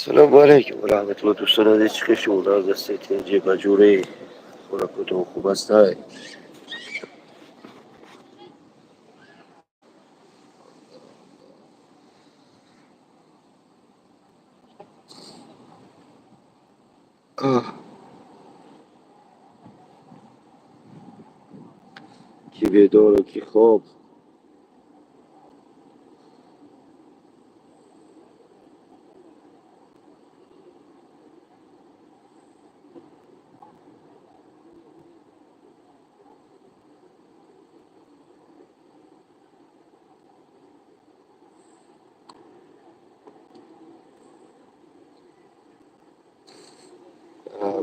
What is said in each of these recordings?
السلام علیکم و رحمت الله دوستان عزیز شما از استیتنجی بجوری خوراکتون خوب است های کی بیدار و کی خواب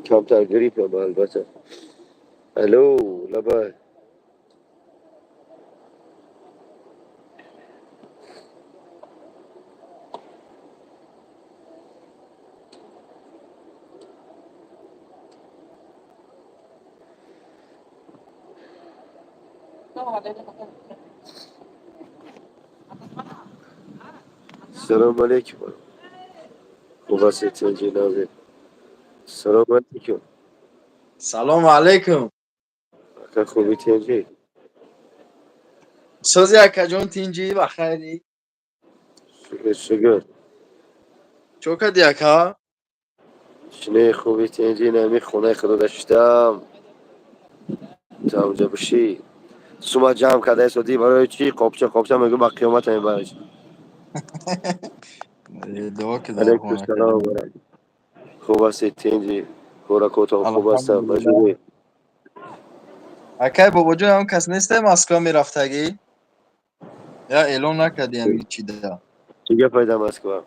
کمتر گریپ هم البته الو لبای السلام علیکم خوب است استیتنجی نازی السلام علیکم سلام علیکم. اکا خوبی تنجی سوزی اکا جون تینجی بخیری. شگر چوکا دی اکا. شنه خوبی تنجی نمی خونه خدا داشتم تا اونجا بشی سوما جمع کده سودی برای چی قابچه میگو با قیامت همین برش دعا که در علیکم خونه السلام کردم. ورحمت خوب است تنجی خوراکتون خوب است الحمدلله. مجبوری اکای بابا جون هم کس نیسته مسکو میرفتگی یا اعلام نکردی همی چی ده. چیگه پیدا مسکو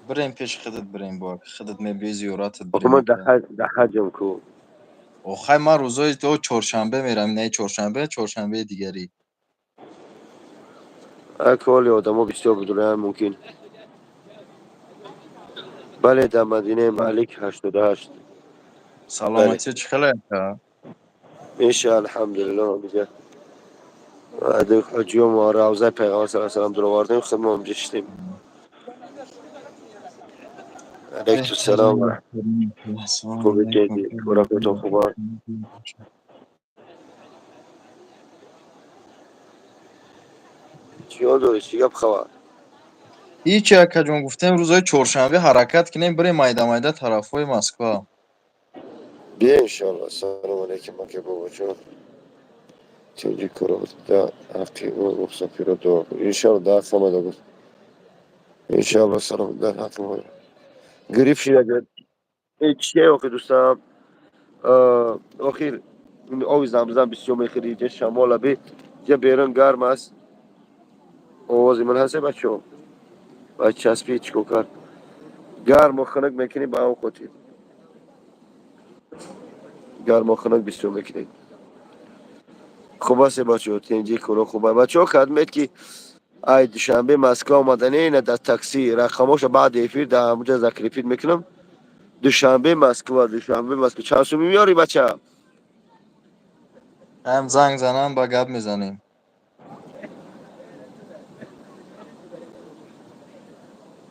بریم پیش خودت بریم با خودت میبی زیاراتت آخه بریم من اکا. ده حجم کو اوخای ما روزای تو چهارشنبه میرم، نه چهارشنبه دیگری. کلی آدم ها بیشتر بدونن ممکن بله در مدینه ملک 88 بله سلامتی چی خیلی اکا. میشه الحمدلله میگه بعد حجی و ما روزه پیغمبر صلی الله علیه و سلم در آوردیم خود ما هم جشتیم علیکم السلام و بهترین رحمت السلام خوبی علیکم. جدی خوراکتون خوبه چیا داری چیگه بخواه هیچی اکا جون گفتم روزای چهارشنبه حرکت کنیم بریم مایده طرفای مسکو. بیا انشالله سلام علیکم مکه بابا جان چنجی کرات ده هفتی و رخصتی رو دعا کن انشالله ده فما دا بود انشالله سلام ده هفته گریف شیده چیه آخه دوستم آخر آوی زمزم بسیار میخیری جه شمال بی جه بیرون گرم است آوازی من هسته بچه هم باید چسبی چکو کرد گرم و خنک میکنی با هم خودی گرم و خنک بسیار میکنی خوب است بچه ها تینجی کنو خوبه بچه ها خدمت که ای دوشنبه مسکو آمدنه اینه در تاکسی رقماش بعد افیر در همونجا ذکر میکنم دوشنبه مسکو چند سومی میاری بچه هم زنگ زنم با گپ میزنیم.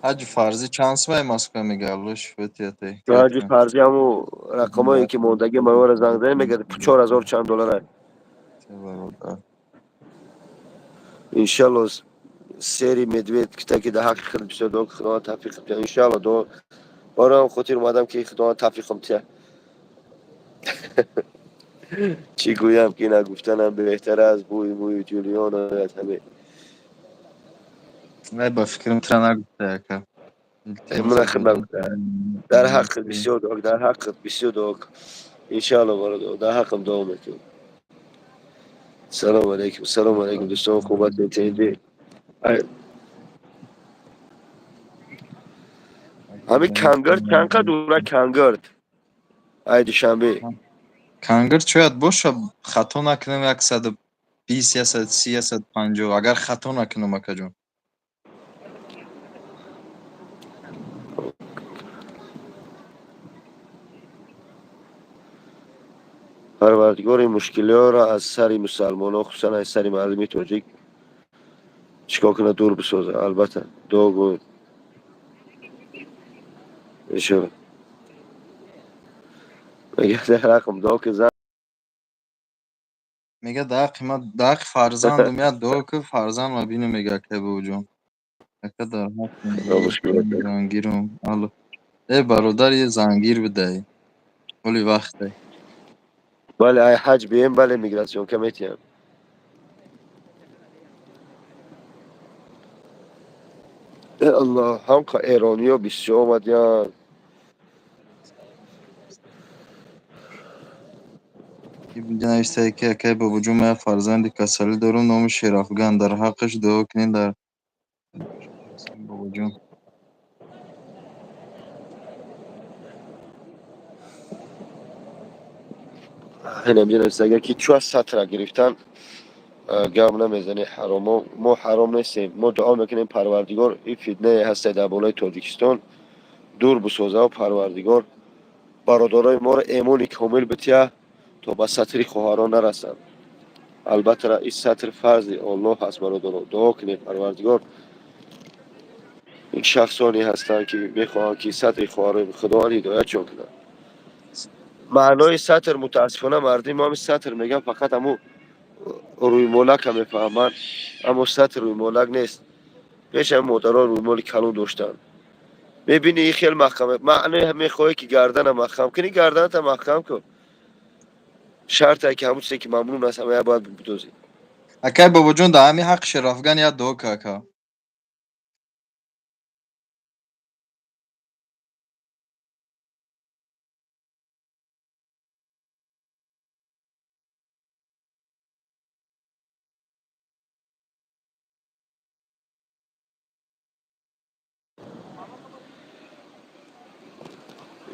حج فرضی چند سوی مسکو میگردش بتیتی راجی کیتر. فرضی همو رقمایی که موندگی موار زنگ زنه میگه 4000 چند دلاره برادر. انشالله سری مدوید که در حق خود بسیار دو خدا توفیق بده انشالله دو بارم خاطر اومدم که خدا توفیقم ته چی گویم که نگفتنم بهتر از بوی جولیان و از همه نه با فکرم تر نگفته یکا. من التماس خدمت بودن. بکنم در حق بسیار دو در حق بسیار دو انشالله بارد در حقم دوام میکنم سلام علیکم دوستان خوبت میتینجی همین کنگرد چند قد دوره کنگرد ای دوشنبه کانگر شاید باشه خطا نکنم 120 یا 130 یا 150 اگر خطا نکنم اکا جون. پروردگار این مشکلی ها را از سر مسلمان ها خصوصا از سر معلمی توجیه چیکار کنه دور بسازه البته دعا گوید شو میگه ده رقم دو که زن میگه ده قیمت ده فرزند میاد دو که فرزند ما بینو میگه که به وجون اگه در حق مشکل زنگیرم الو ای برادر یه زنگیر بده ولی وقته بله ای حج بیم بله میگراسیون کمیتی هم الله هم که ایرانی ها بیشتر آمدین اینجا نوشته که به وجود من فرزند کسلی دارم نام شیر افغان در حقش دعا کنین در به وجود این همجه نوشته اگر که چو از سطر گرفتن گام نمیزنی حرام ما حرام نیستیم ما دعا میکنیم پروردگار این فتنه هسته در بالای تاجیکستان دور بسازه و پروردگار برادرای ما را ایمان کامل بتیه تا به سطری خواهران نرسند البته را این سطر فرض الله هست برادران دعا کنید پروردگار این شخصانی هستند که میخواهند که سطر خواهران خدا هدایت چون کنند معنای سطر متاسفانه مردم ما همین سطر میگن فقط همو روی مولک هم میفهمن اما سطر روی مولک نیست پیش هم مادرها روی مول کلون داشتن میبینی این خیلی محکمه معنی میخواهی که گردن محکم کنی گردن تا محکم کن شرط که همون چیزی که ممنون است همه باید بدوزی اکای به وجود در همین حق شیر افغان یا دعا که اکا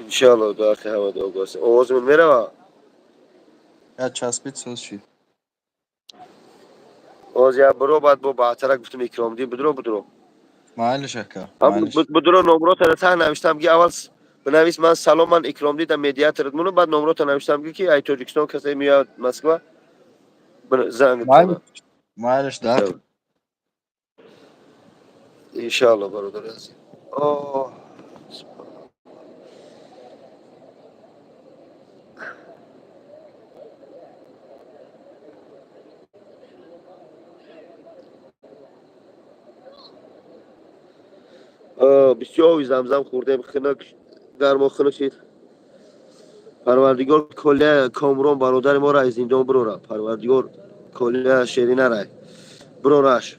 انشالله داخل همه دو گوست آوازمون میره یا چسبید سوز شید آواز یا برو بعد با بعترک گفتم اکرام دی بدرو محلش اکا هم محلش بدرو نمرات را ته نوشتم که اول بنویس من سلام من اکرام دیدم مدیاتر مونو بعد نمرات نوشتم که ای تاجیکستان کسی میاد مسکو زنگ محلش بزنه محلش داخل انشالله برادر عزیز آه بسیار زمزم خوردیم خنک گرما خنک شد پروردگار کلیه کامران برادر ما را از زندان بروره پروردگار کلیه شیرین را برورش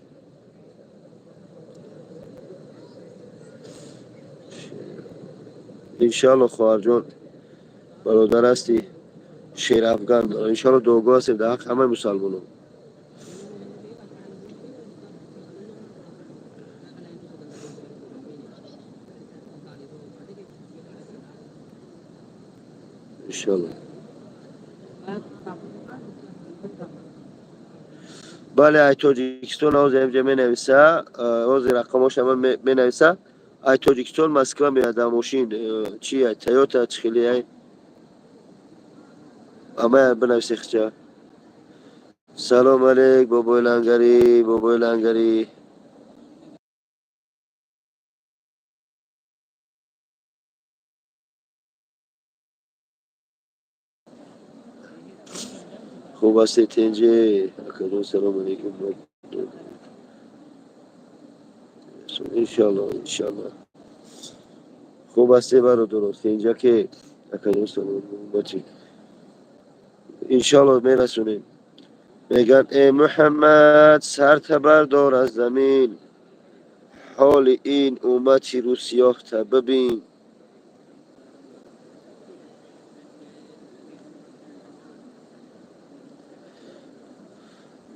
انشالله خواهر جان برادر هستی شیر افغان داره انشالله دوگاه هستیم در حق همه مسلمانان انشالله بله ای تاجیکستان از اینجا می نویسه از رقماش هم می نویسه ای تاجیکستان مسکو میاد ماشین چیه تیوتا چخیلی همه بنویسی خچه سلام علیک بابای لنگری بابای لنگری خوب هستی تنجی اکنون سلام علیکم انشالله انشالله خوب هستی برادر اینجا که اکنون سلام بچی انشالله میرسونیم میگن ای محمد سر بردار از زمین حال این امتی رو سیاه ببین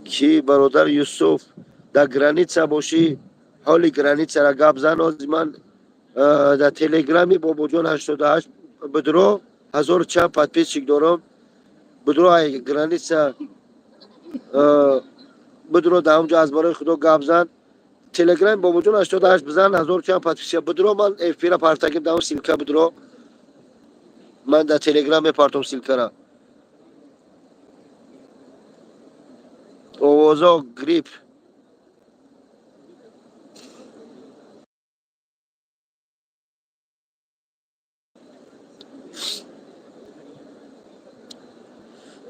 کی برادر یوسف در گرانیتسا باشی حال گرانیتسا را گپ زن از من در تلگرامی بابا جان 88 بدرو 1000 подписчик دارم بدرو ای گرانیتسا بدرو در اونجا از برای خدا گپ زن تلگرام بابا جان 88 بزن 1000 подписчик بدرو من اف پی را پارتاکیم دام سیلکا بدرو من در تلگرام میپارتم سیلکا را اوزا گریپ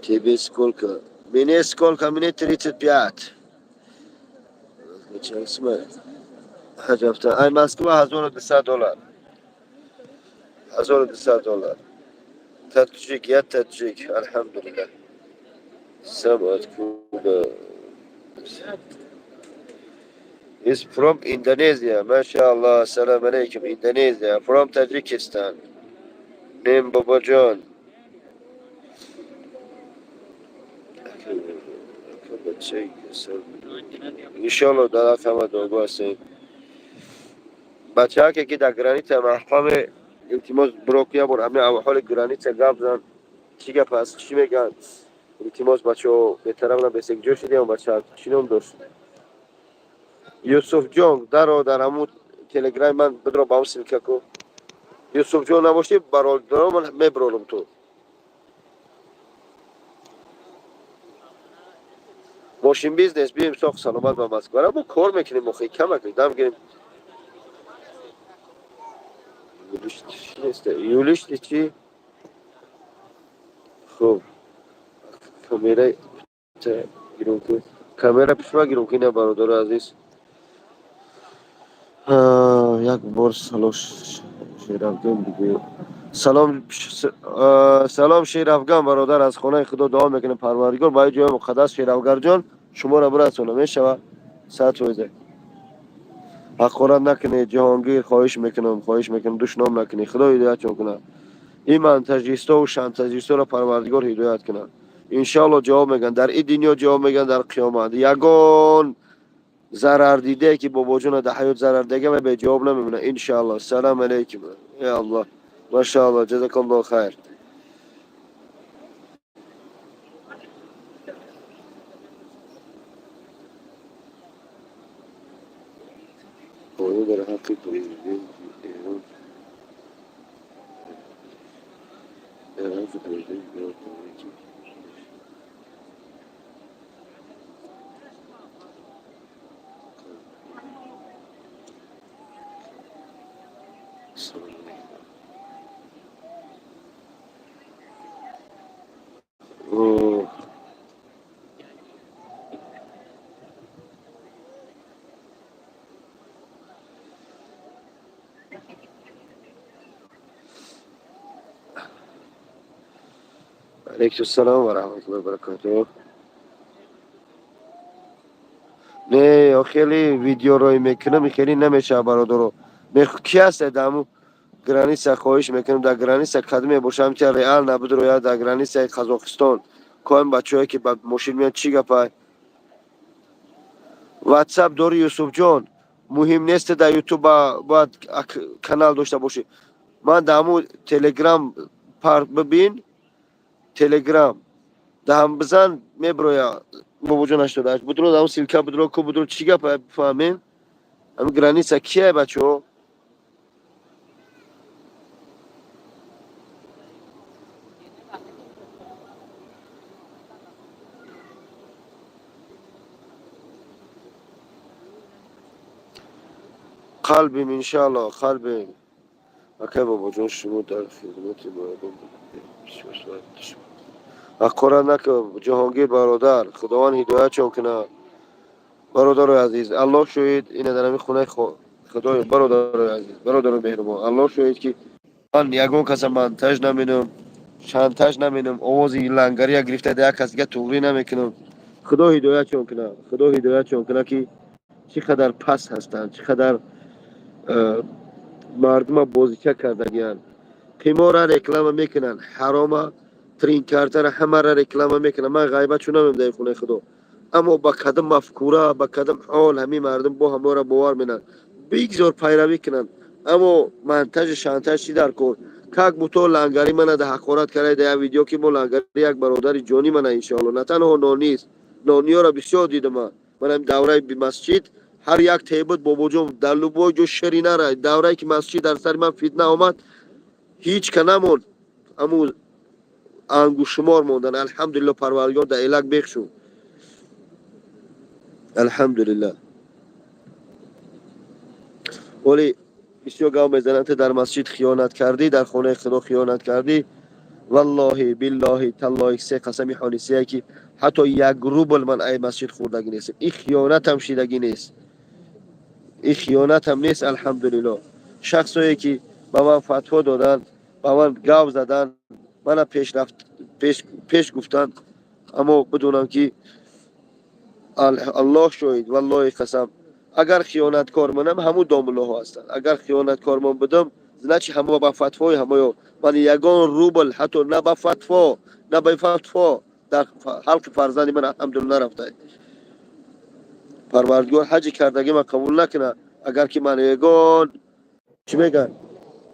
Тебе сколько? Мне сколько? Мне 35. Честно. Хажавта. Ай Москва $1200. $1200. Таджик, я таджик. Алхамдулилlah. Самат Kuba. He's from Indonesia. MashaAllah. Salam alaikum. Indonesia. From Tajikistan. Name Baba John. Inshallah در همه دوباره هستیم. بچه ها که در گرانیت محکم التماس بروکیا بر همه حال گرانیت گابزن چی گپ است چی میگن التماس بچه ها به طرف نه بسیار جور شدیم بچه ها چی نام داشت یوسف جان در همون تلگرام من بدرو با اون سلکه کو یوسف جان نباشی برای درام من میبرم تو ماشین بیزنس بیم ساخت سلامت با مسکو ما کار میکنیم مخی کم میکنیم دم گیریم یولیش چی خوب کامیرا گیرون که کامera پیشوا گیرون که نه برادر عزیز یک بار سلام شیر افغان دیگه سلام شیر افغان برادر از خانه خدا دعا میکنه پروردگار برای جای مقدس شیر افغان جان شما را برسونه میشوه ساعت روزه حقارت نکنه جهانگیر خواهش میکنم دشنام نکنه خدا هدایت کنه این من تجریستا و شان تجریستا را پروردگار هدایت کنه انشالله جواب میگن در این دنیا جواب میگن در قیامت یگان ضرر دیده که بابا جون در حیات ضرر دیگه و به جواب نمیمونه انشالله سلام علیکم یا الله ماشاءالله جزاکم الله خیر اوه در حقی پریزیدنت ایران ایران پریزیدنت ایران اوه علیکم السلام و رحمت الله و برکاته نه خیلی ویدیو روی میکنم خیلی نمیشه برادرو کی هست دامو گرانیس خواهش میکنم در گرانیس قدمی باشم که ریال نبود رو یا در گرانیس قزاقستان کایم بچه‌ای که با ماشین میان چی گپای واتساپ داری یوسف جان مهم نیست در یوتیوب باید کانال داشته باشی من دامو تلگرام پر ببین تلگرام دام بزن میبرویا بابا جان 88 بدرو دامو سیلکا بدرو کو بدرو چی گپای بفهمین هم گرانیس کیه بچه‌ها قلبیم انشالله قلبیم اوکی بابا جان شما در خدمت مردم اقرار نکن جهانگیر برادر خداوند هدایت چون کنه برادر عزیز الله شاید این در همین خونه خدای برادر عزیز برادر مهربان الله شاید که من یگان کس من تاج نمینم چند تاج نمینم آوازی لنگری گرفته ده کس دیگه توری نمیکنم خدا هدایت چون کنه خدا هدایت چون کنه که چقدر پس هستند چقدر مردم بازیچه کردگیان قمار را رکلام میکنن حرام ترین کارت را همه را رکلام میکنن من غیبت چونم در خونه خدا اما با کدام مفکوره با کدام حال همین مردم با همه را باور مینن بگذار پیروی کنن اما منتج شانتج چی در کن کاک بوتو لنگری من ده حقارت کرده در ویدیو که مو لنگری یک برادر جانی من انشاءالله نه تنها نانیست نانی ها را بسیار دیدم من هم دوره بی مسجد هر یک تیبت بابا جون در لبو جو شرینه را دوره که مسجد در سر من فتنه آمد هیچ که نمون امو انگوش شمار موندن الحمدلله پروردگار در الک بخشون الحمدلله ولی بسیار گام میزنن در مسجد خیانت کردی در خانه خدا خیانت کردی والله بالله تالله سه قسمی حانیسیه که حتی یک روبل من ای مسجد خوردگی نیست. این خیانت هم شیدگی نیست. این خیانت هم نیست. الحمدلله شخصایی که به من فتوا دادن، به من گاو زدن، من پیش رفت پیش گفتن، اما بدونم که الله شاید والله قسم اگر خیانتکار منم همو دام الله هستند. اگر خیانتکار من بدم زنچ همه با فتوای همه من یگان روبل حتی نه با فتوا نه با فتوا در حلق فرزند من الحمدلله رفته. پروردگار حج کردگی من قبول نکنه. اگر که من یگان چی میگن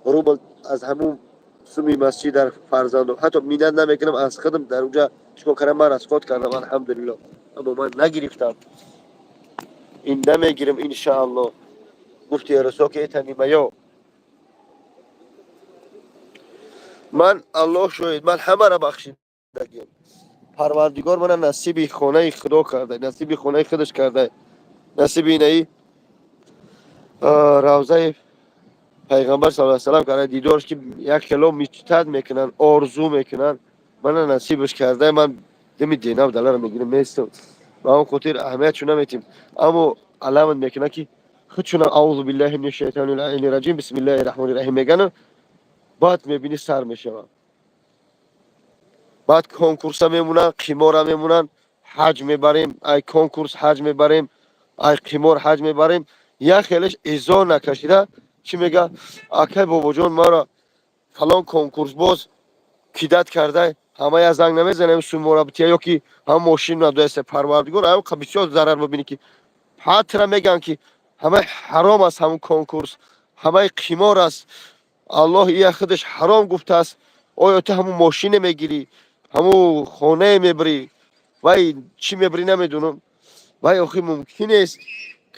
روبل از همون سومی مسجد در فرزندم حتی مینت نمیکنم از خودم در اونجا چیکار کردم من از خود کردم الحمدلله. اما من نگرفتم این نمیگیرم ان شاء الله. گفتی رسول که تنیمه یا من الله شاید من همه را بخشیدگیم. پروردگار من نصیب خانه خدا کرده، نصیب خانه خودش کرده، نصیب اینه روضه پیغمبر صلی الله علیه و سلام کرده. دیدارش که یک کلو میچتد میکنن آرزو میکنن من نصیبش کرده. من دمی دینم دلار میگیرم میستم و اون خاطر اهمیت چون نمیتیم. اما علامت میکنه که خودشون اعوذ بالله من الشیطان الرجیم بسم الله الرحمن الرحیم میگن. بعد میبینی سر میشه. بعد کنکورس میمونن قمار میمونن حج میبریم ای کنکورس حج میبریم ای قمار حج میبریم. یا خیلیش ایزا نکشیده چی میگه اکای بابا جان ما را فلان کنکورس باز کیدت کرده همه از زنگ نمیزنیم سو رابطه یا که هم ماشین ندوست. پروردگار اون بسیار ضرر ببینی که حتی میگن که همه حرام است همون کنکورس همه قمار است. الله ای خودش حرام گفته است. آیا تو همون ماشین میگیری همون خانه میبری وای چی میبری نمیدونم وای آخی ممکن است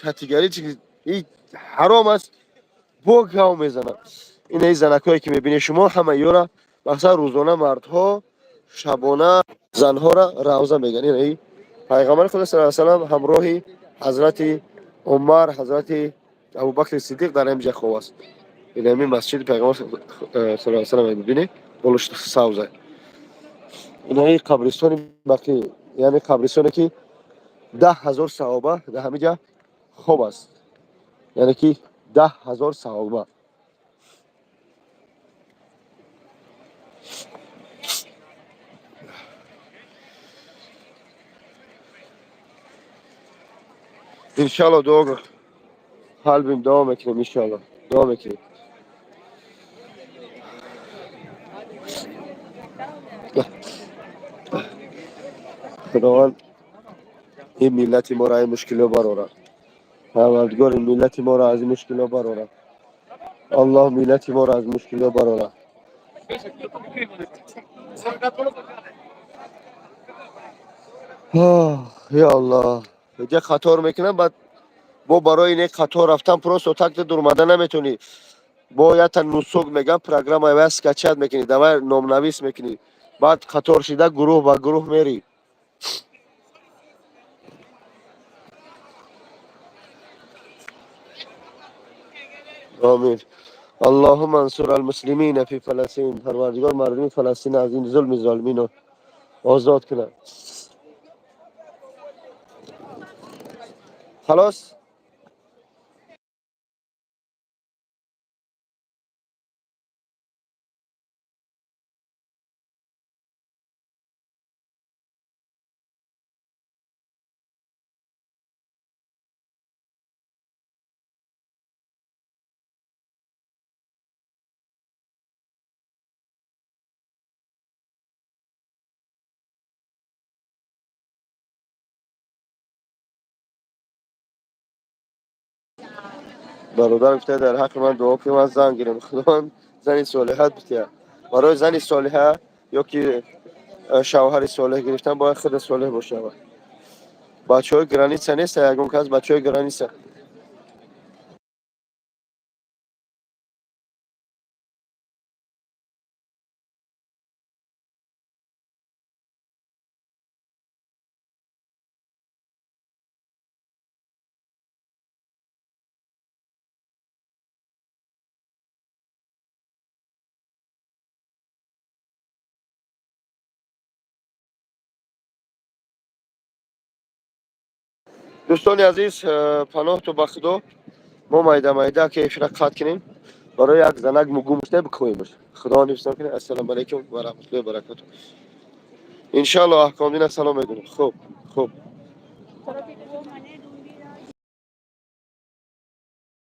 کاتگوری چی این حرام است با گاو میزنن. این زنکایی که میبینی شما همه یورا مثلا روزانه مردها شبانه زنها را روزه میگن. این پیغمبر خدا صلی الله علیه و سلام همراه حضرت عمر حضرت ابوبکر صدیق در اینجا خواب است. این همین مسجد پیغمبر صلی الله علیه و سلام میبینی بولش سبزه. این های قبرستان باقی یعنی قبرستانی که 10,000 صحابه در همینجا خواب است. یعنی که 10,000 صحابه انشالله دعا حال بیم دعا میکنیم انشالله دعا میکنیم. خداوند این ملت ما را این مشکل براره. پروردگار این ملت ما را از این مشکل براره. الله ملت ما را از مشکل براره. یا الله اینجا قطار میکنم بعد با برای این قطار رفتن پروس و تکت درمده نمیتونی باید تا نسوگ میگم پروگرام ایوز کچت میکنی دوای نامنویس میکنی بعد قطار شده گروه با گروه میری. آمین. اللهم انصر المسلمین فی فلسطین. پروردگار مردم فلسطین از این ظلم ظالمین رو آزاد کنه. خلاص برادر گفته در حق من دعا کنیم از زن گیرم خدا زنی صالحت بتیا برای زنی صالحه یا که شوهر صالح گرفتن باید خود صالح باشه. بچه های گرانیسه نیست یکم کس بچه های گرانیسه دوستان عزیز پناه تو به خدا ما مایده کیفی را قطع کنیم برای یک زنک مگومشته بکنیمش خدا حفظ کنه. السلام علیکم و رحمت الله و برکاته. انشالله احکام دین سلام میدونم. خوب خوب